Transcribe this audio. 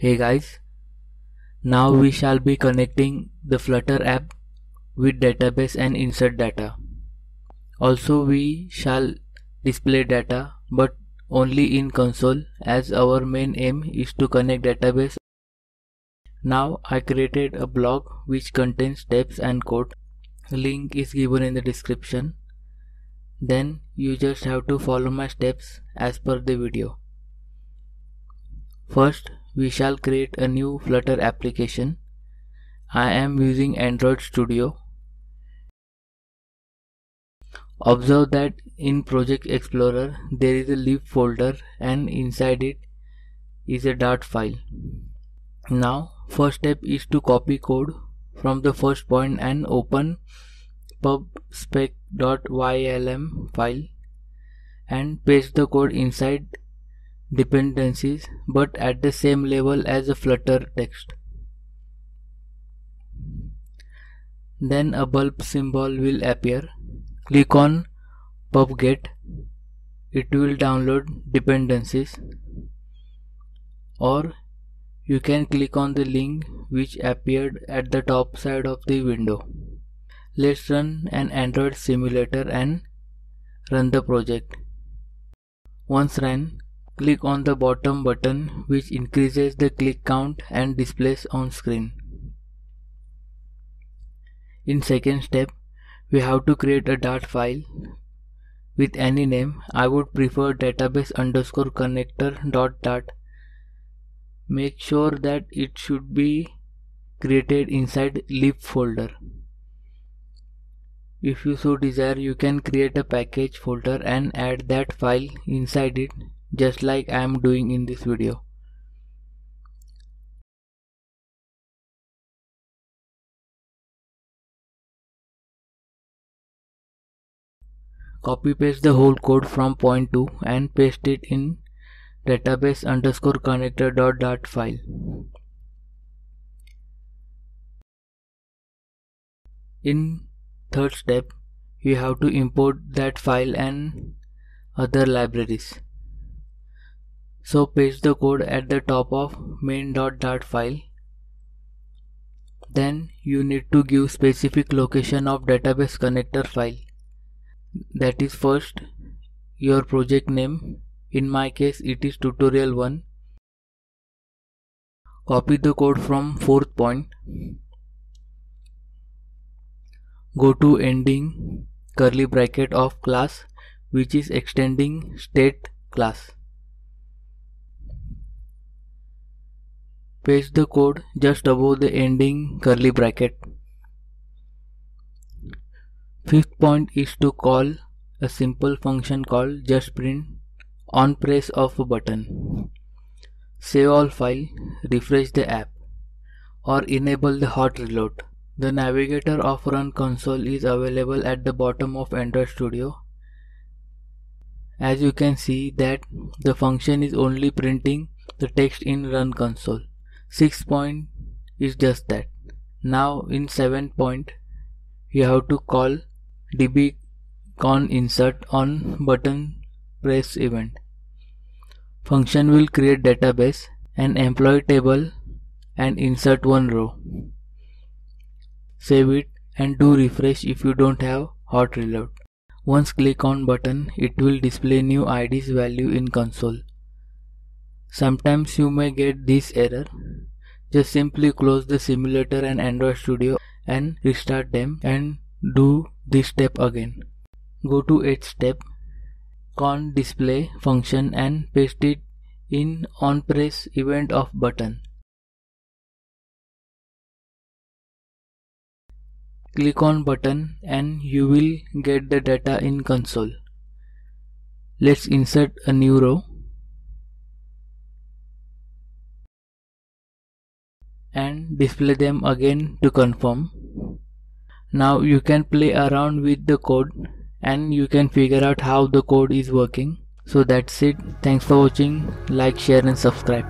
Hey guys, now we shall be connecting the Flutter app with database and insert data. Also we shall display data but only in console as our main aim is to connect database. Now I created a blog which contains steps and code. Link is given in the description. Then you just have to follow my steps as per the video. First, we shall create a new Flutter application. I am using Android Studio. Observe that in Project Explorer there is a lib folder and inside it is a .dart file. Now first step is to copy code from the first point and open pubspec.ylm file and paste the code inside dependencies but at the same level as the Flutter text. Then a bulb symbol will appear. Click on pubget. It will download dependencies, or you can click on the link which appeared at the top side of the window. Let's run an Android simulator and run the project. Once run, click on the bottom button which increases the click count and displays on screen. In second step, we have to create a .dart file with any name. I would prefer database_connector.dart. Make sure that it should be created inside lib folder. If you so desire, you can create a package folder and add that file inside it, just like I am doing in this video. Copy paste the whole code from point 2 and paste it in database_connector.dart file. In third step, you have to import that file and other libraries. So paste the code at the top of main.dart file. Then you need to give specific location of database connector file. That is first your project name. In my case it is tutorial1. Copy the code from fourth point. Go to ending curly bracket of class which is extending state class. Paste the code just above the ending curly bracket. Fifth point is to call a simple function called justPrint on press of a button. Save all file, refresh the app, or enable the hot reload. The navigator of Run console is available at the bottom of Android Studio. As you can see that the function is only printing the text in Run console. Sixth point is just that. Now in 7th point, you have to call dbconinsert on button press event. Function will create database and employee table and insert one row. Save it and do refresh if you don't have hot reload. Once click on button, it will display new ID's value in console. Sometimes you may get this error. Just simply close the simulator and Android Studio and restart them and do this step again. Go to 8th step, con display function and paste it in on press event of button. Click on button and you will get the data in console. Let's insert a new row and display them again to confirm. Now you can play around with the code and you can figure out how the code is working. So that's it. Thanks for watching. Like, share and subscribe.